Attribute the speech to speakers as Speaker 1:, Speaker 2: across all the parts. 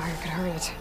Speaker 1: fire could hurt it.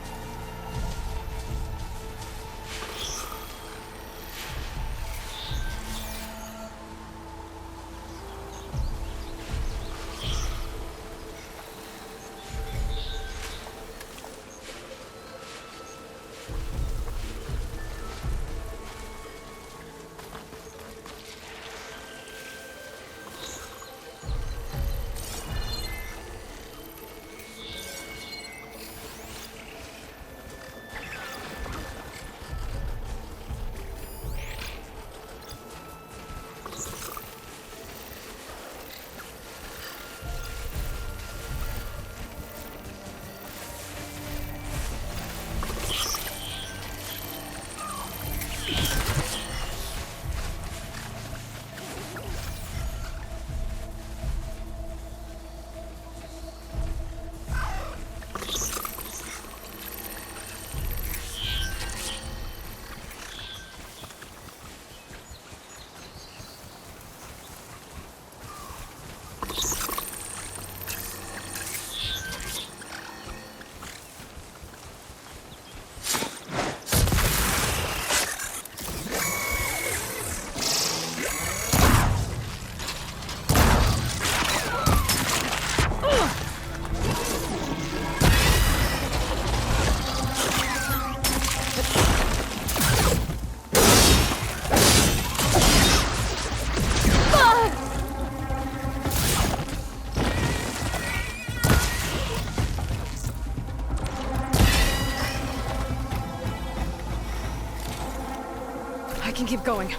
Speaker 1: I can keep going.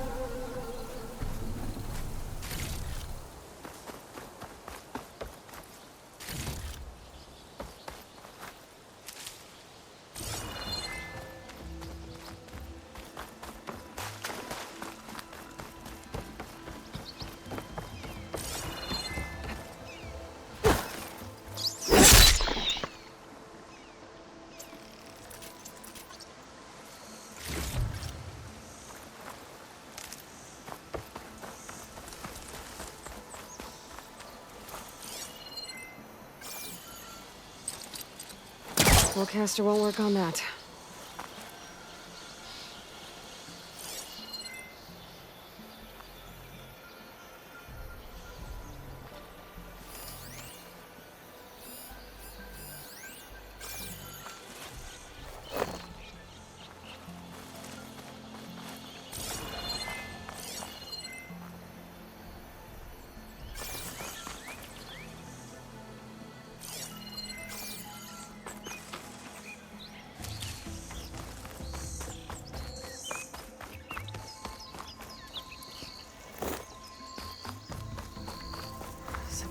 Speaker 1: Spellcaster won't work on that.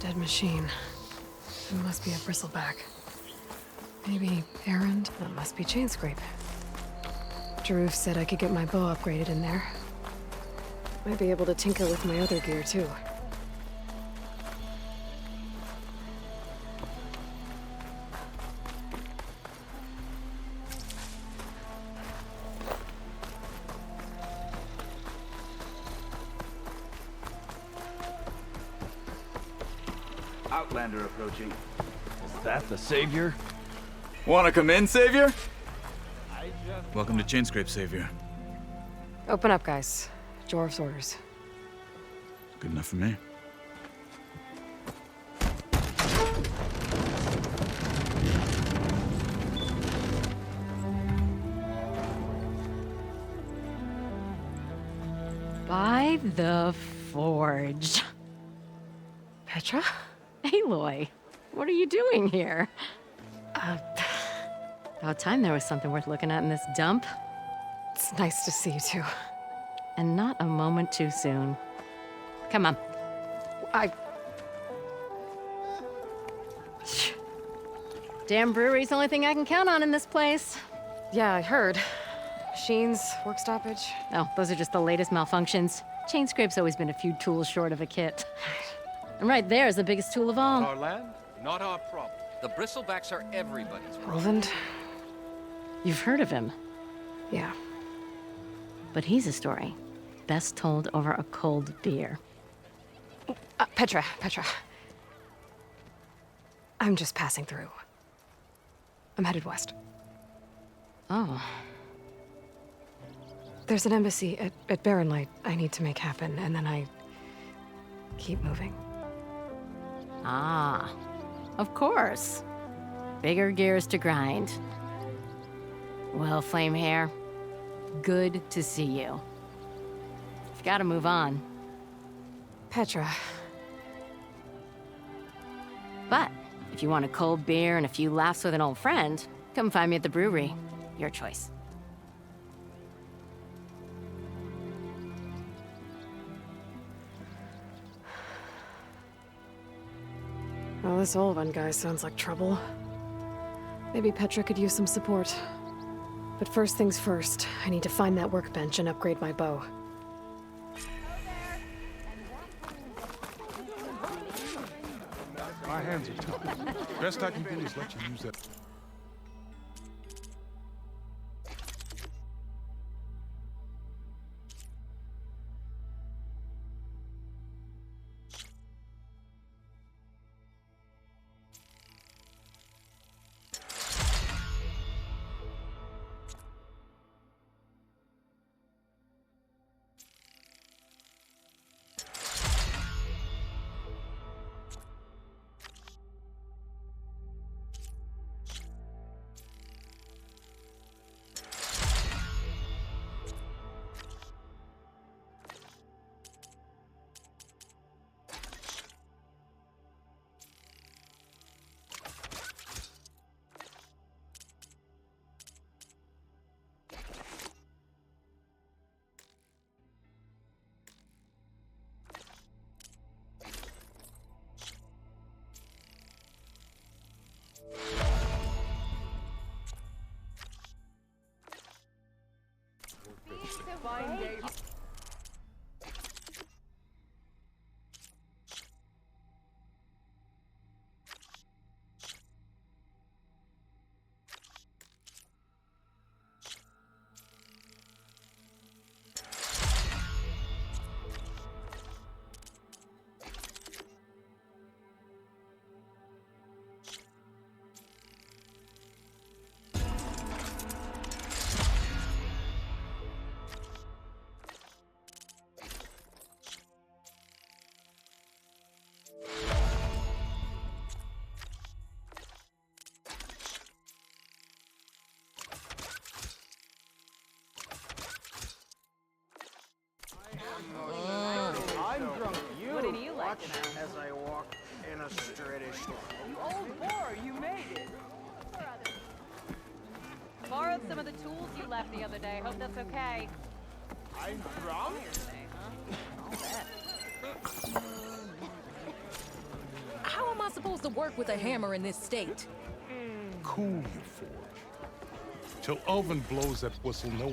Speaker 1: Dead machine. It must be a bristleback. Maybe errand? That must be chain scrape. Jaruf said I could get my bow upgraded in there. Might be able to tinker with my other gear too.
Speaker 2: Outlander approaching. Is that the Savior?
Speaker 3: Wanna come in, Savior? Welcome to Chainscrape, Savior.
Speaker 1: Open up, guys. Jorv's orders.
Speaker 3: Good enough for me.
Speaker 4: By the Forge.
Speaker 1: Petra?
Speaker 4: Aloy, what are you doing here? About time there was something worth looking at in this dump.
Speaker 1: It's nice to see you too.
Speaker 4: And not a moment too soon. Come on. Damn brewery's the only thing I can count on in this place.
Speaker 1: Yeah, I heard. Machines, work stoppage.
Speaker 4: Oh, those are just the latest malfunctions. Chainscrape's always been a few tools short of a kit. And right there is the biggest tool of all.
Speaker 5: Our land, not our problem. The bristlebacks are everybody's problem.
Speaker 1: Roland?
Speaker 4: You've heard of him,
Speaker 1: Yeah.
Speaker 4: but he's a story best told over a cold beer.
Speaker 1: Petra. I'm just passing through. I'm headed west.
Speaker 4: Oh.
Speaker 1: There's an embassy at Barrenlight I need to make happen, and then I keep moving.
Speaker 4: Ah. Of course. Bigger gears to grind. Well, Flamehair, good to see you. You've got to move on.
Speaker 1: Petra.
Speaker 4: But if you want a cold beer and a few laughs with an old friend, come find me at the brewery. Your choice.
Speaker 1: Well, this old one guy sounds like trouble. Maybe Petra could use some support. But first things first, I need to find that workbench and upgrade my bow.
Speaker 6: My hands are tied. Best I can do is let you use that.
Speaker 7: As I walk in a straightish
Speaker 8: You old boar, you made it! Borrowed some of the tools you left the other day. Hope that's okay.
Speaker 7: I'm drunk?
Speaker 9: How am I supposed to work with a hammer in this state?
Speaker 6: Cool you, Forge. Till Oven blows that whistle, no.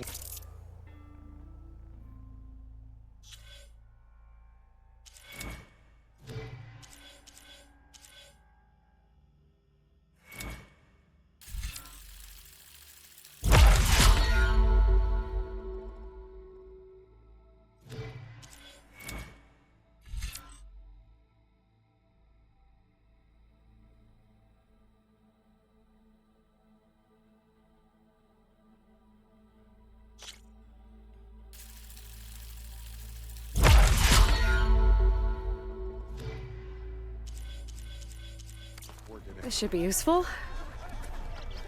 Speaker 1: This should be useful.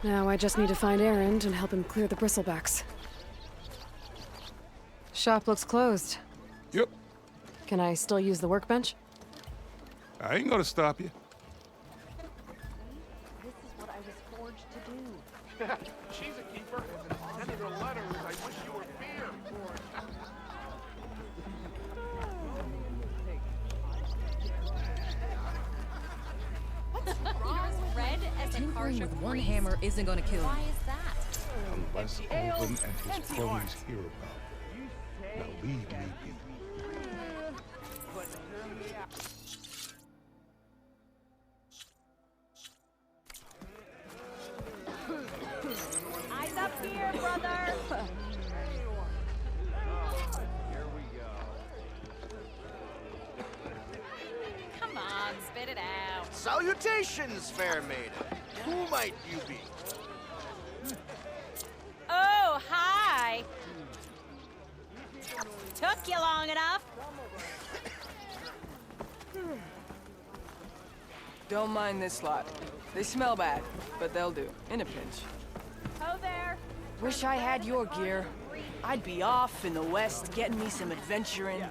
Speaker 1: Now I just need to find Erend and help him clear the bristlebacks. Shop looks closed.
Speaker 6: Yep.
Speaker 1: Can I still use the workbench?
Speaker 6: I ain't gonna stop you.
Speaker 8: This is what I was forged to do.
Speaker 7: She's a keeper. Send her letters. I wish you were beer.
Speaker 8: Red as a
Speaker 9: Tinkering with one hammer isn't gonna kill
Speaker 8: Why
Speaker 9: you.
Speaker 8: is that?
Speaker 6: Unless Oven and his cronies hear about it. Now leave me be.
Speaker 8: Eyes up here, brother! Come on, spit it out.
Speaker 7: Salutations, fair maiden. Who might you be?
Speaker 8: Took you long enough.
Speaker 10: Don't mind this lot. They smell bad, but they'll do, in a pinch.
Speaker 8: Ho there.
Speaker 9: Wish I had your gear. I'd be off in the west getting me some adventuring.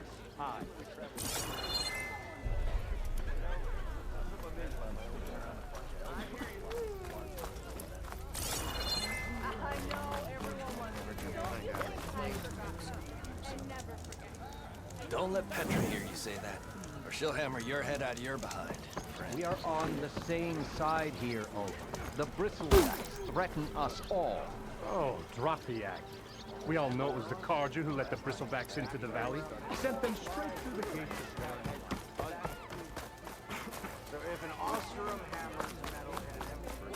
Speaker 5: Don't let Petra hear you say that, or she'll hammer your head out of your behind, friend.
Speaker 2: We are on the same side here, Oak. The bristlebacks threaten us all.
Speaker 6: Oh, drop the act. We all know it was the Carja who let the bristlebacks into the valley. Sent them straight through the gates.
Speaker 7: So if an Oseram hammers metalhead every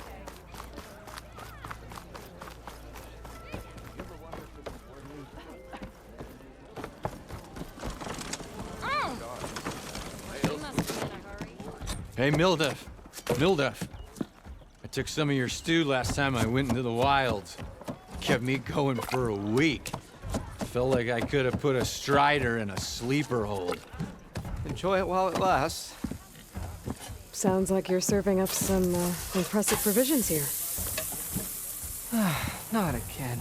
Speaker 11: Hey, Mildef. Mildef. I took some of your stew last time I went into the wilds. Kept me going for a week. Felt like I could have put a strider in a sleeper hold.
Speaker 2: Enjoy it while it lasts.
Speaker 1: Sounds like you're serving up some impressive provisions here.
Speaker 2: Not again.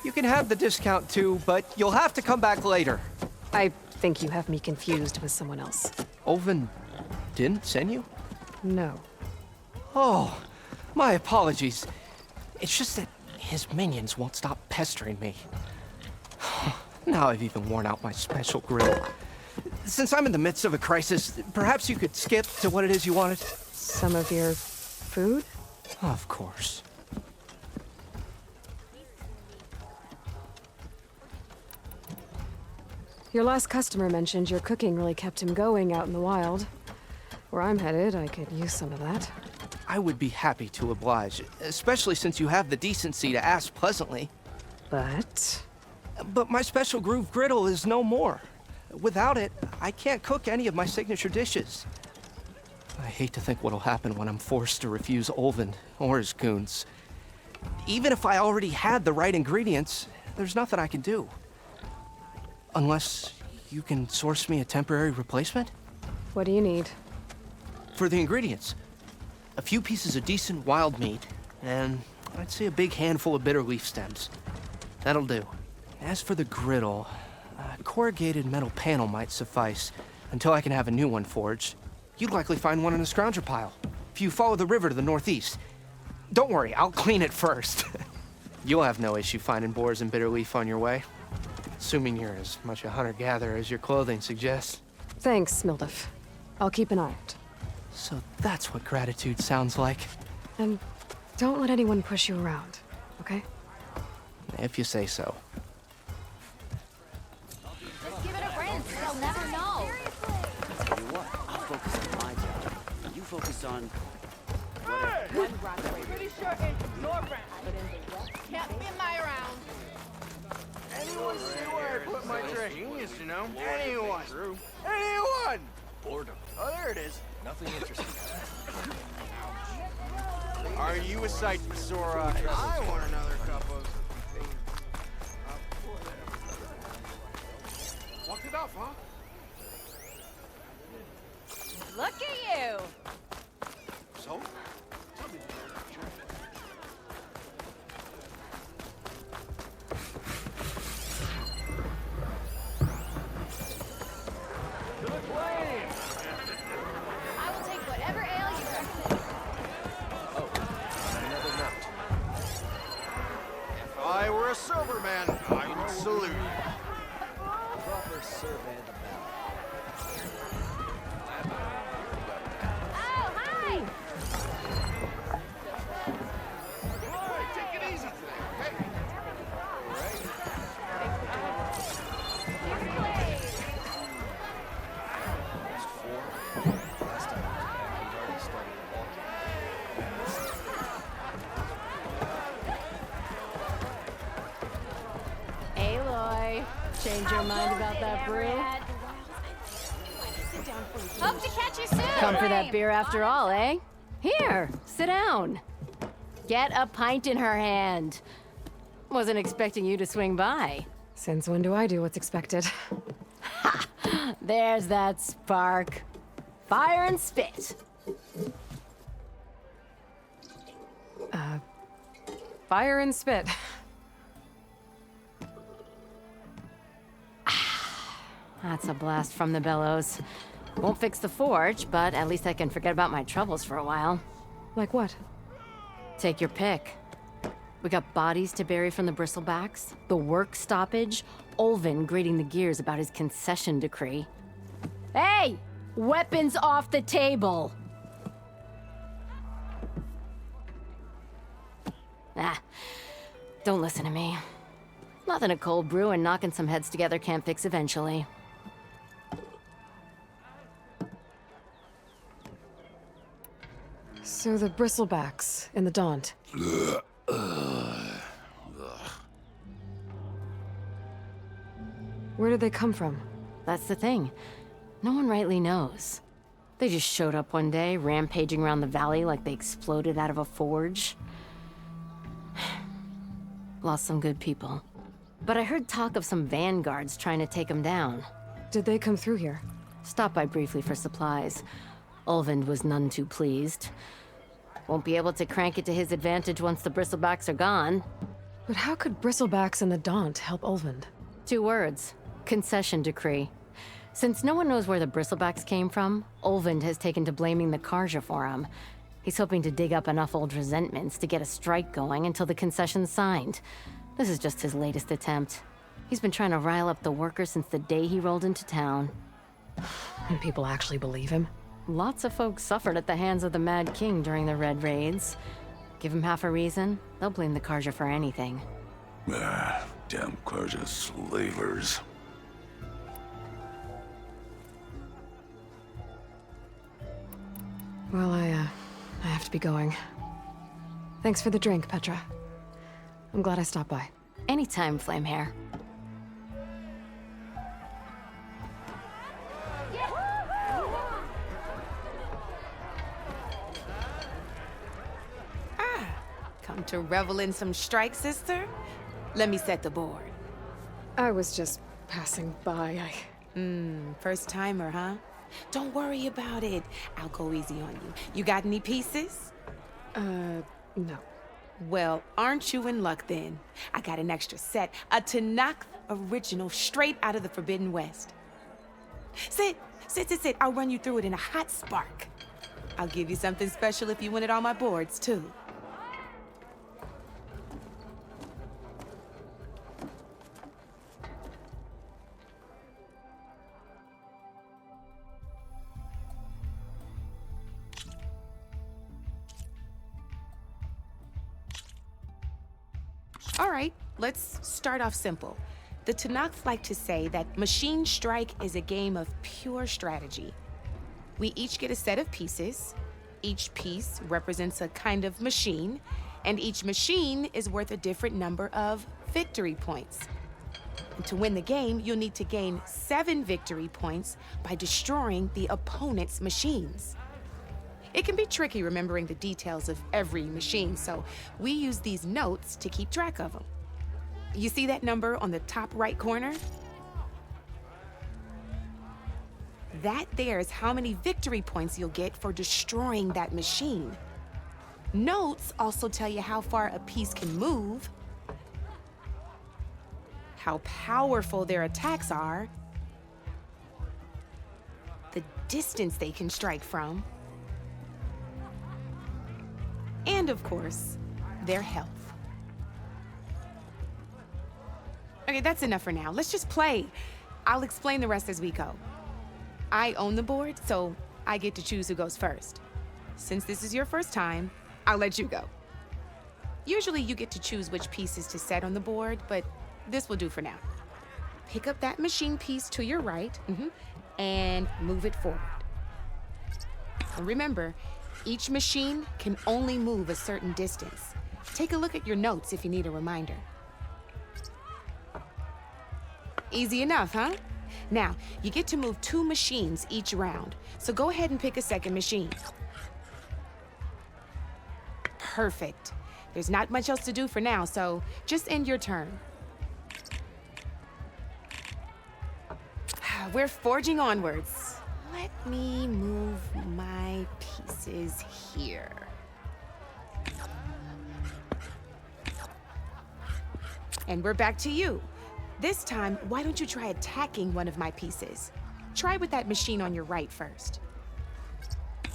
Speaker 2: You can have the discount too, but you'll have to come back later.
Speaker 1: I think you have me confused with someone else.
Speaker 2: Oven didn't send you?
Speaker 1: No.
Speaker 2: Oh, my apologies. It's just that his minions won't stop pestering me. Now I've even worn out my special grill. Since I'm in the midst of a crisis, perhaps you could skip to what it is you wanted?
Speaker 1: Some of your food?
Speaker 2: Of course.
Speaker 1: Your last customer mentioned your cooking really kept him going out in the wild. Where I'm headed, I could use some of that.
Speaker 2: I would be happy to oblige, especially since you have the decency to ask pleasantly.
Speaker 1: But
Speaker 2: my special groove griddle is no more. Without it, I can't cook any of my signature dishes. I hate to think what'll happen when I'm forced to refuse Olvin or his goons. Even if I already had the right ingredients, there's nothing I can do. Unless you can source me a temporary replacement?
Speaker 1: what do you need?
Speaker 2: For the ingredients, a few pieces of decent wild meat, and I'd say a big handful of bitter leaf stems. That'll do. As for the griddle, a corrugated metal panel might suffice until I can have a new one forged. You'd likely find one in a scrounger pile, if you follow the river to the northeast. Don't worry, I'll clean it first. You'll have no issue finding boars and bitter leaf on your way, assuming you're as much a hunter-gatherer as your clothing suggests.
Speaker 1: Thanks, Mildef. I'll keep an eye out.
Speaker 2: So that's what gratitude sounds like.
Speaker 1: And don't let anyone push you around, okay?
Speaker 2: If you say so.
Speaker 8: Just give it a rinse. They'll never know.
Speaker 12: Tell you what, I'll focus on my job. You focus on...
Speaker 7: Pretty sure it's your friend. Can't be my around. Anyone see where I put my drink? Genius, you know? Anyone. True. Anyone!
Speaker 5: Boredom.
Speaker 7: Oh, there it is.
Speaker 5: Nothing interesting.
Speaker 7: Are you a sight for sore eyes? I want another cup of... Walked it off, huh?
Speaker 8: Look at you.
Speaker 7: So?
Speaker 8: I will take whatever ale you recommend.
Speaker 5: Oh, another note.
Speaker 7: If I were a sober man, I would salute.
Speaker 5: Proper survey of the battle.
Speaker 8: Oh, hi!
Speaker 7: Hey, take it easy today, okay?
Speaker 5: There's 4. Last time I was back, he'd already started walking.
Speaker 4: Aloy, change your mind about that brew?
Speaker 8: Hope to catch you soon.
Speaker 4: Come for that beer after all, eh? Here, sit down. Get a pint in her hand. Wasn't expecting you to swing by.
Speaker 1: Since when do I do what's expected?
Speaker 4: There's that spark. Fire and spit.
Speaker 1: Fire and spit.
Speaker 4: That's a blast from the bellows. Won't fix the forge, but at least I can forget about my troubles for a while.
Speaker 1: Like what?
Speaker 4: Take your pick. We got bodies to bury from the bristlebacks, the work stoppage, Olvin grating the gears about his concession decree. Hey! Weapons off the table! Ah, don't listen to me. Nothing a cold brew and knocking some heads together can't fix eventually.
Speaker 1: So the bristlebacks in the Daunt. Where did they come from?
Speaker 4: That's the thing. No one rightly knows. They just showed up one day, rampaging around the valley like they exploded out of a forge. Lost some good people. But I heard talk of some vanguards trying to take them down.
Speaker 1: Did they come through here?
Speaker 4: Stopped by briefly for supplies. Olvind was none too pleased. Won't be able to crank it to his advantage once the bristlebacks are gone.
Speaker 1: But how could bristlebacks and the Daunt help Olvind?
Speaker 4: 2 words. Concession decree. Since no one knows where the bristlebacks came from, Olvind has taken to blaming the Karja for him. He's hoping to dig up enough old resentments to get a strike going until the concession's signed. This is just his latest attempt. He's been trying to rile up the workers since the day he rolled into town.
Speaker 1: And people actually believe him?
Speaker 4: Lots of folks suffered at the hands of the Mad King during the Red Raids. Give him half a reason, they'll blame the Karja for anything.
Speaker 13: Damn Karja slavers.
Speaker 1: Well, I have to be going. Thanks for the drink, Petra. I'm glad I stopped by.
Speaker 4: Anytime, Flamehair.
Speaker 14: Come to revel in some strike, sister? Let me set the board.
Speaker 1: I was just passing by.
Speaker 14: First timer, huh? Don't worry about it. I'll go easy on you. You got any pieces?
Speaker 1: No.
Speaker 14: Well, aren't you in luck then? I got an extra set, a Tanakh original straight out of the Forbidden West. Sit. I'll run you through it in a hot spark. I'll give you something special if you win it on my boards, too. All right, let's start off simple. The Tanakh like to say that Machine Strike is a game of pure strategy. We each get a set of pieces. Each piece represents a kind of machine, and each machine is worth a different number of victory points. And to win the game, you'll need to gain 7 victory points by destroying the opponent's machines. It can be tricky remembering the details of every machine, so we use these notes to keep track of them. You see that number on the top right corner? That there is how many victory points you'll get for destroying that machine. Notes also tell you how far a piece can move, how powerful their attacks are, the distance they can strike from, and of course, their health. Okay, that's enough for now. Let's just play. I'll explain the rest as we go. I own the board, so I get to choose who goes first. Since this is your first time, I'll let you go. Usually you get to choose which pieces to set on the board, but this will do for now. Pick up that machine piece to your right, and move it forward. And remember, each machine can only move a certain distance. Take a look at your notes if you need a reminder. Easy enough, huh? Now, you get to move 2 machines each round, so go ahead and pick a second machine. Perfect. There's not much else to do for now, so just end your turn. we're forging onwards. Let me move my pieces here. And we're back to you. This time, why don't you try attacking one of my pieces? Try with that machine on your right first.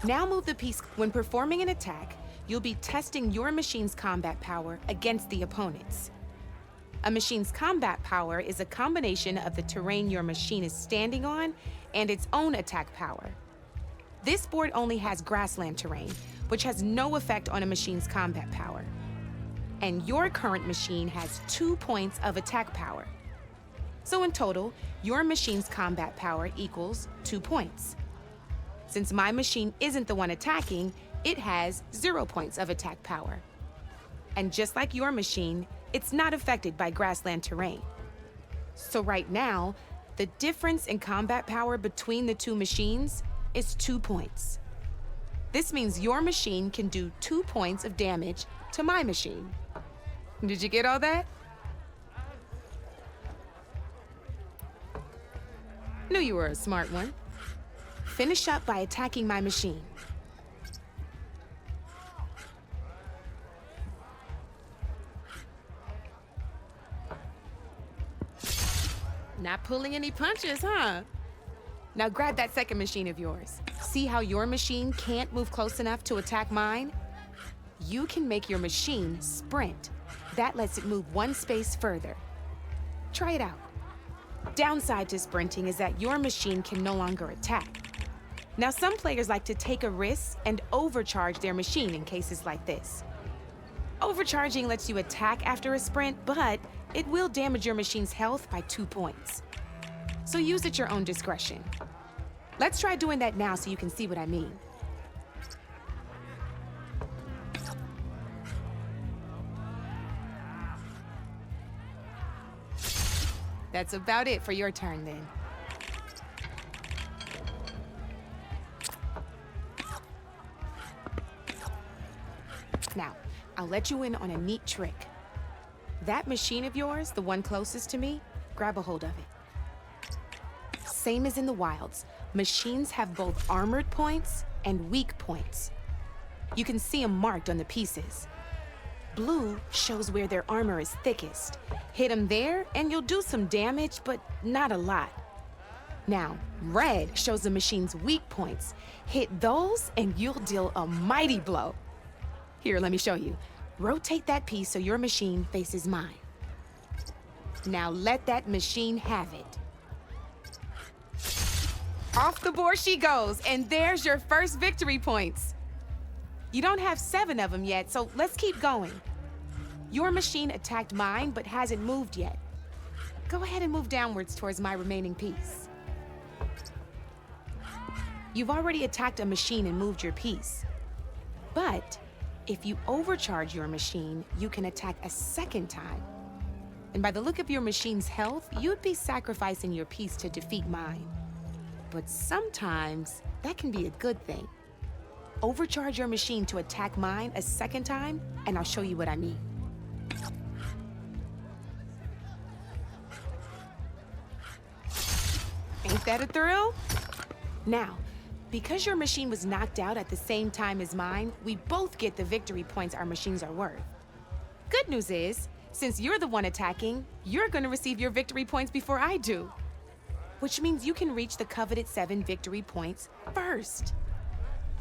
Speaker 14: Now move the piece. When performing an attack, you'll be testing your machine's combat power against the opponent's. A machine's combat power is a combination of the terrain your machine is standing on and its own attack power. This board only has grassland terrain, which has no effect on a machine's combat power. And your current machine has 2 points of attack power. So in total, your machine's combat power equals 2 points. Since my machine isn't the one attacking, it has 0 points of attack power. And just like your machine, it's not affected by grassland terrain. So right now, the difference in combat power between the two machines is 2 points. This means your machine can do 2 points of damage to my machine. Did you get all that? Knew you were a smart one. Finish up by attacking my machine. Not pulling any punches, huh? Now grab that second machine of yours. See how your machine can't move close enough to attack mine? You can make your machine sprint. That lets it move 1 space further. Try it out. Downside to sprinting is that your machine can no longer attack. Now, some players like to take a risk and overcharge their machine in cases like this. Overcharging lets you attack after a sprint, but it will damage your machine's health by 2 points. So use at your own discretion. Let's try doing that now so you can see what I mean. That's about it for your turn, then. Now, I'll let you in on a neat trick. That machine of yours, the one closest to me, grab a hold of it. Same as in the wilds, machines have both armored points and weak points. You can see them marked on the pieces. Blue shows where their armor is thickest. Hit them there, and you'll do some damage, but not a lot. Now, red shows the machine's weak points. Hit those, and you'll deal a mighty blow. Here, let me show you. Rotate that piece so your machine faces mine. Now let that machine have it. Off the board she goes, and there's your first victory points. You don't have 7 of them yet, so let's keep going. Your machine attacked mine, but hasn't moved yet. Go ahead and move downwards towards my remaining piece. You've already attacked a machine and moved your piece. But if you overcharge your machine, you can attack a second time. And by the look of your machine's health, you'd be sacrificing your piece to defeat mine. But sometimes that can be a good thing. Overcharge your machine to attack mine a second time, and I'll show you what I mean. Ain't that a thrill? Now, because your machine was knocked out at the same time as mine, we both get the victory points our machines are worth. Good news is, since you're the one attacking, you're gonna receive your victory points before I do. Which means you can reach the coveted 7 victory points first.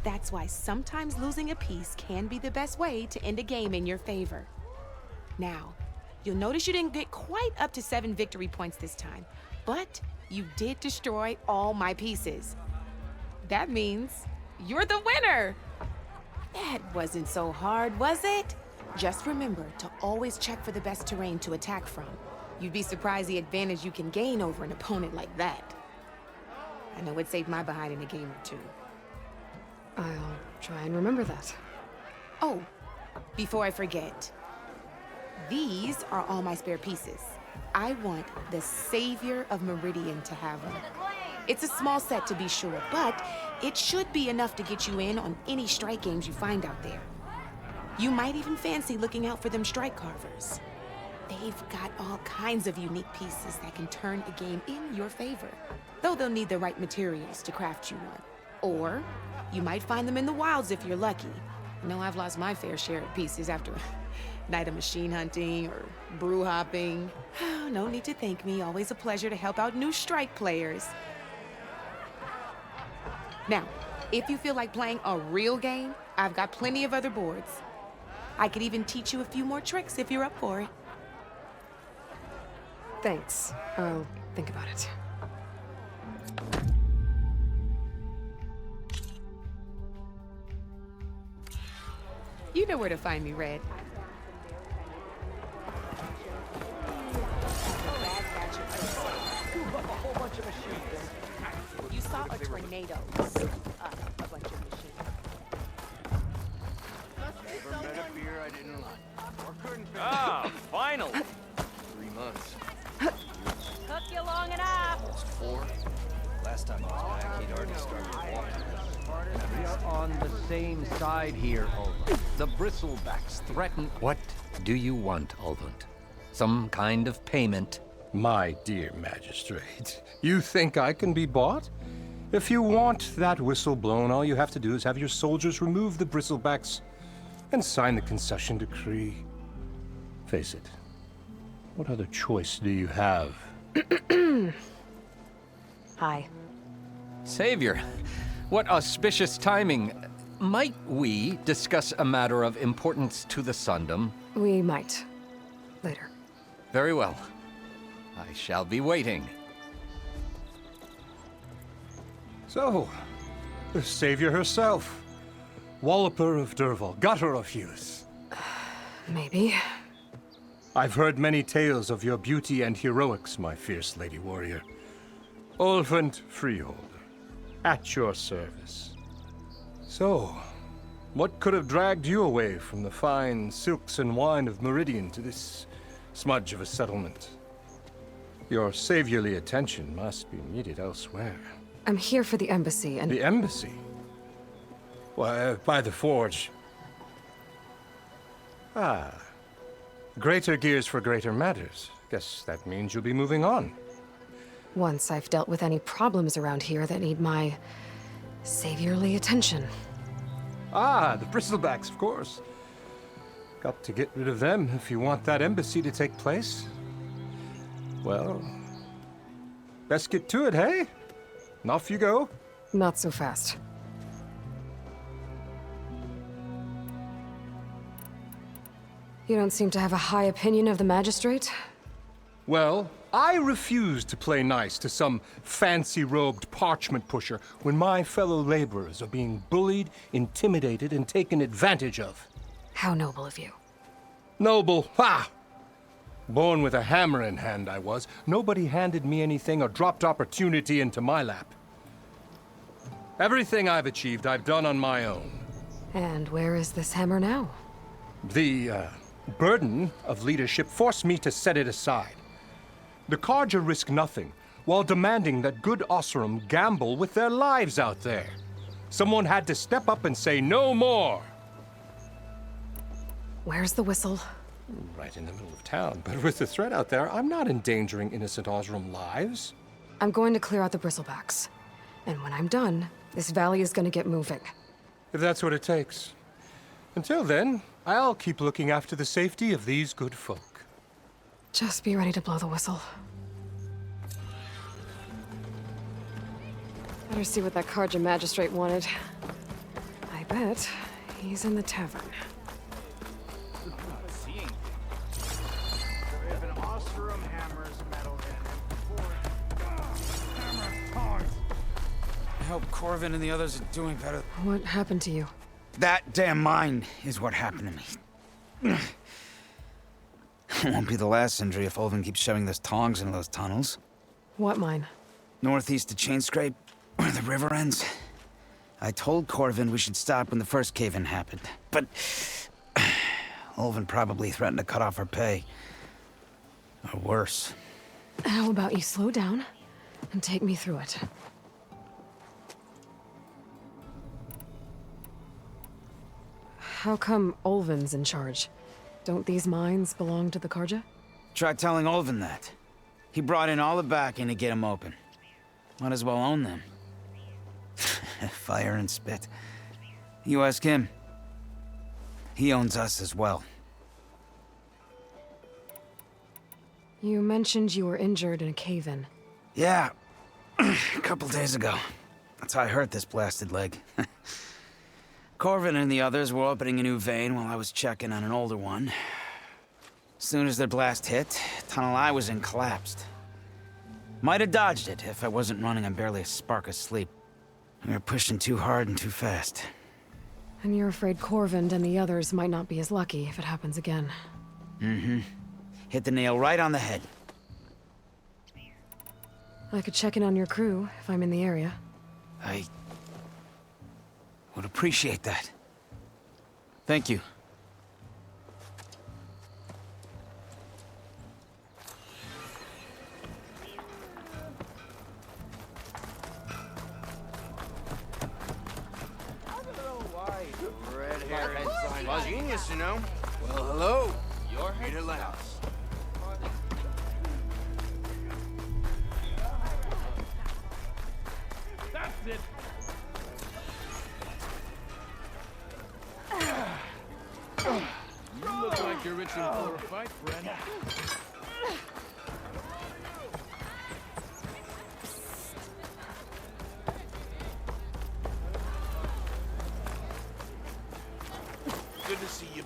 Speaker 14: That's why sometimes losing a piece can be the best way to end a game in your favor. Now, you'll notice you didn't get quite up to 7 victory points this time, but you did destroy all my pieces. That means you're the winner! That wasn't so hard, was it? Just remember to always check for the best terrain to attack from. You'd be surprised the advantage you can gain over an opponent like that. I know it saved my behind in a game or 2.
Speaker 1: I'll try and remember that.
Speaker 14: Oh, before I forget, these are all my spare pieces. I want the Savior of Meridian to have them. It's a small set to be sure, but it should be enough to get you in on any strike games you find out there. You might even fancy looking out for them strike carvers. They've got all kinds of unique pieces that can turn a game in your favor. Though they'll need the right materials to craft you one. Or you might find them in the wilds if you're lucky. I know I've lost my fair share of pieces after a night of machine hunting or brew hopping. No need to thank me. Always a pleasure to help out new strike players. Now, if you feel like playing a real game, I've got plenty of other boards. I could even teach you a few more tricks if you're up for it.
Speaker 1: Thanks. I'll think about it.
Speaker 14: You know where to find me, Red. You saw a tornado. A bunch of machines.
Speaker 7: Never met a beer I didn't like. Or couldn't finish.
Speaker 5: Ah, finally! 3 months.
Speaker 8: Took you long enough.
Speaker 5: Almost 4. Last time I was back, he'd already started walking.
Speaker 15: We are on the same side here, Ulvund. The bristlebacks threaten...
Speaker 16: What do you want, Ulvund? Some kind of payment?
Speaker 17: My dear magistrate, you think I can be bought? If you want that whistle blown, all you have to do is have your soldiers remove the bristlebacks and sign the concession decree. Face it, what other choice do you have?
Speaker 1: Hi.
Speaker 16: Savior, what auspicious timing. Might we discuss a matter of importance to the Sundom?
Speaker 1: We might. Later.
Speaker 16: Very well. I shall be waiting.
Speaker 17: So, the savior herself. Walloper of Derval, gutter of youth.
Speaker 1: Maybe.
Speaker 17: I've heard many tales of your beauty and heroics, my fierce lady warrior. Ulvund Freeholder, at your service. So, what could have dragged you away from the fine silks and wine of Meridian to this smudge of a settlement? Your saviorly attention must be needed elsewhere.
Speaker 1: I'm here for the embassy and...
Speaker 17: The embassy? Why, by the forge. Ah. Greater gears for greater matters. Guess that means you'll be moving on.
Speaker 1: Once I've dealt with any problems around here that need my saviorly attention.
Speaker 17: Ah, the bristlebacks, of course. Got to get rid of them if you want that embassy to take place. Well, best get to it, hey? And off you go.
Speaker 1: Not so fast. You don't seem to have a high opinion of the magistrate?
Speaker 17: Well, I refuse to play nice to some fancy-robed parchment pusher when my fellow laborers are being bullied, intimidated, and taken advantage of.
Speaker 1: How noble of you.
Speaker 17: Noble? Ha! Born with a hammer in hand, I was. Nobody handed me anything or dropped opportunity into my lap. Everything I've achieved, I've done on my own.
Speaker 1: And where is this hammer now?
Speaker 17: The, burden of leadership forced me to set it aside. The Carja risk nothing, while demanding that good Osram gamble with their lives out there. Someone had to step up and say no more.
Speaker 1: Where's the whistle?
Speaker 17: Right in the middle of town, but with the threat out there, I'm not endangering innocent Osram lives.
Speaker 1: I'm going to clear out the bristlebacks. And when I'm done, this valley is going to get moving.
Speaker 17: If that's what it takes. Until then, I'll keep looking after the safety of these good folk.
Speaker 1: Just be ready to blow the whistle. Better see what that Carja magistrate wanted. I bet he's in the tavern.
Speaker 7: If an Osram hammer's metal in
Speaker 18: I hope Corvin and the others are doing better.
Speaker 1: What happened to you?
Speaker 18: That damn mine is what happened to me. It won't be the last injury if Ulvund keeps shoving those tongs into those tunnels.
Speaker 1: What mine?
Speaker 18: Northeast of Chainscrape, where the river ends. I told Corvin we should stop when the first cave-in happened, but Ulvund probably threatened to cut off our pay. Or worse.
Speaker 1: How about you slow down and take me through it? How come Ulvund's in charge? Don't these mines belong to the Carja?
Speaker 18: Try telling Ulvin that. He brought in all the backing to get him open. Might as well own them. Fire and spit. You ask him. He owns us as well.
Speaker 1: You mentioned you were injured in a cave-in.
Speaker 18: Yeah, a couple days ago. That's how I hurt this blasted leg. Corvin and the others were opening a new vein while I was checking on an older one. As soon as their blast hit, tunnel I was in collapsed. Might have dodged it if I wasn't running on barely a spark of sleep. We were pushing too hard and too fast.
Speaker 1: And you're afraid Corvind and the others might not be as lucky if it happens again.
Speaker 18: Mm-hmm. Hit the nail right on the head.
Speaker 1: I could check in on your crew if I'm in the area.
Speaker 18: I would appreciate that. Thank you.
Speaker 7: Red hair head genius, you know. Well, hello. Your head at last.
Speaker 6: That's it. You look like you're itching for a fight, friend.
Speaker 7: Good to see you.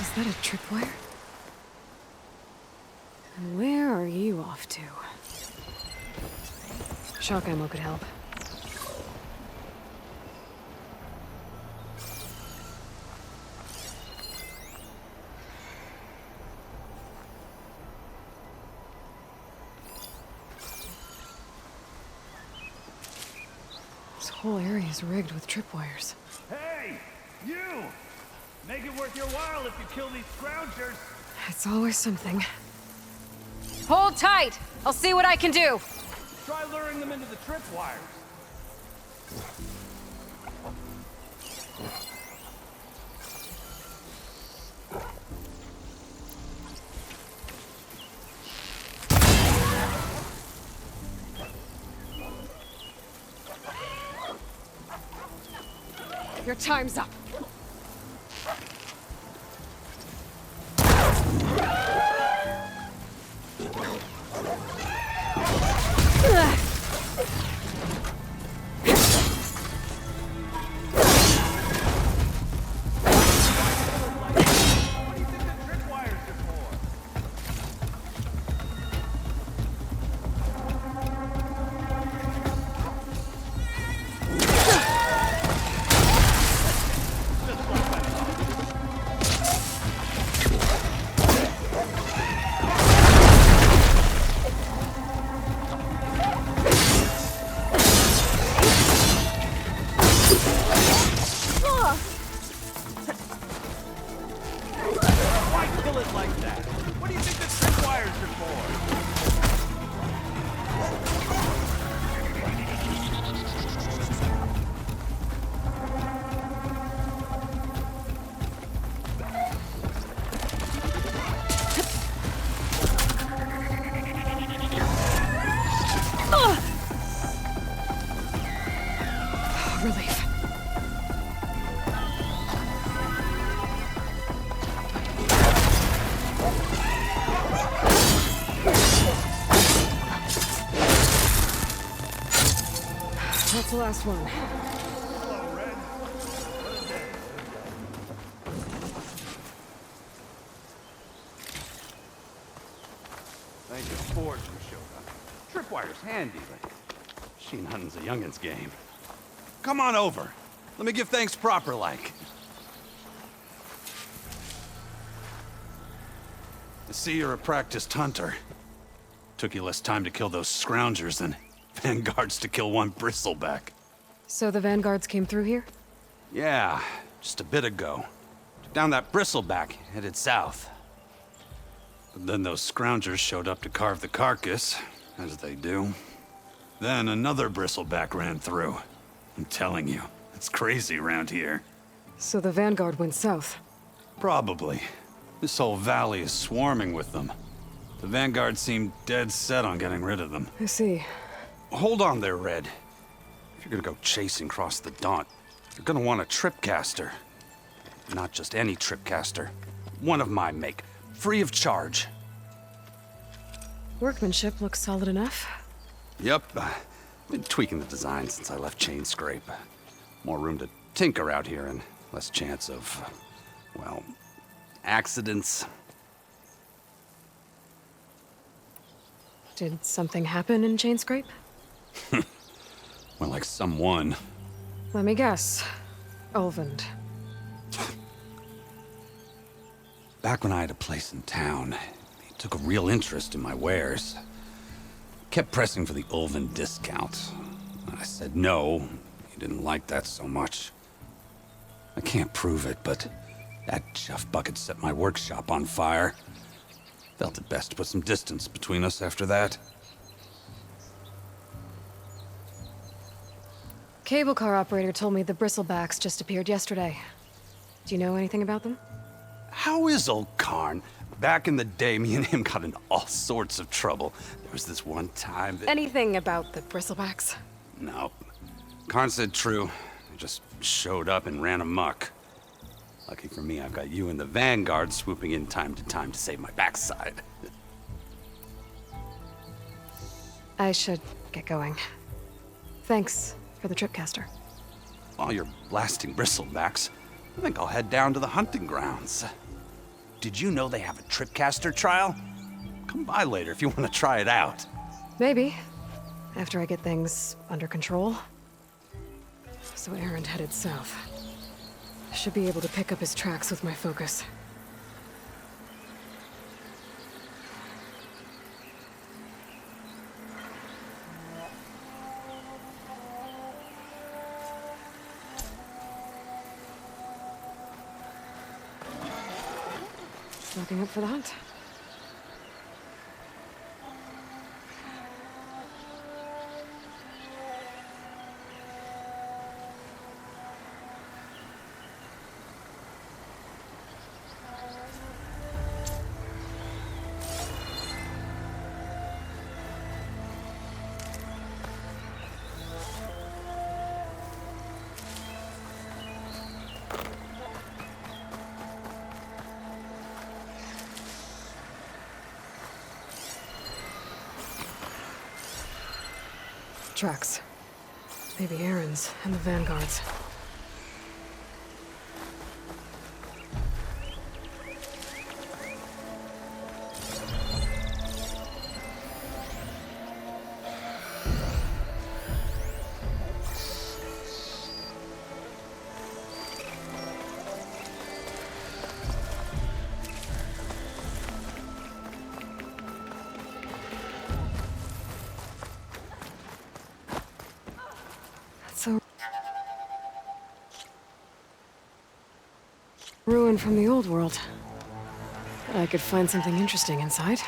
Speaker 1: Is that a tripwire? And where are you off to? Shock ammo could help. This whole area is rigged with tripwires.
Speaker 6: Hey, you! Make it worth your while if you kill these scroungers.
Speaker 1: It's always something.
Speaker 8: Hold tight! I'll see what I can do!
Speaker 6: Try luring them into the tripwires.
Speaker 1: Your time's up. Relief. That's the last one.
Speaker 6: Hello, Red.
Speaker 15: Thank you, Forge, who showed up. Tripwire's handy, but machine hunting's a youngin's game. Come on over. Let me give thanks proper like. I see you're a practiced hunter. Took you less time to kill those scroungers than vanguards to kill one bristleback.
Speaker 1: So the vanguards came through here?
Speaker 15: Yeah, just a bit ago. Took down that bristleback, headed south. But then those scroungers showed up to carve the carcass, as they do. Then another bristleback ran through. I'm telling you, it's crazy around here.
Speaker 1: So the vanguard went south?
Speaker 15: Probably. This whole valley is swarming with them. The vanguard seemed dead set on getting rid of them.
Speaker 1: I see.
Speaker 15: Hold on there, Red. If you're gonna go chasing across the Daunt, you're gonna want a tripcaster. Not just any tripcaster. One of my make. Free of charge.
Speaker 1: Workmanship looks solid enough.
Speaker 15: Yep. Been tweaking the design since I left Chain Scrape. More room to tinker out here and less chance of, well, accidents.
Speaker 1: Did something happen in Chain Scrape?
Speaker 15: Well, like someone.
Speaker 1: Let me guess. Ulvund.
Speaker 15: Back when I had a place in town, he took a real interest in my wares. Kept pressing for the Ulvund discount. I said no. He didn't like that so much. I can't prove it, but that chuff bucket set my workshop on fire. Felt it best to put some distance between us after that.
Speaker 1: Cable car operator told me the bristlebacks just appeared yesterday. Do you know anything about them?
Speaker 15: How is old Karn? Back in the day, me and him got in all sorts of trouble. There was this one time that...
Speaker 1: Anything about the bristlebacks?
Speaker 15: No. Karn said true. They just showed up and ran amok. Lucky for me, I've got you and the Vanguard swooping in time to save my backside.
Speaker 1: I should get going. Thanks for the tripcaster.
Speaker 15: While you're blasting bristlebacks, I think I'll head down to the hunting grounds. Did you know they have a tripcaster trial? Come by later if you want to try it out.
Speaker 1: Maybe. After I get things under control. So Erend headed south. Should be able to pick up his tracks with my focus. Looking up for the hunt. Tracks. Maybe Aaron's and the Vanguard's. Ruin from the old world. But I could find something interesting inside.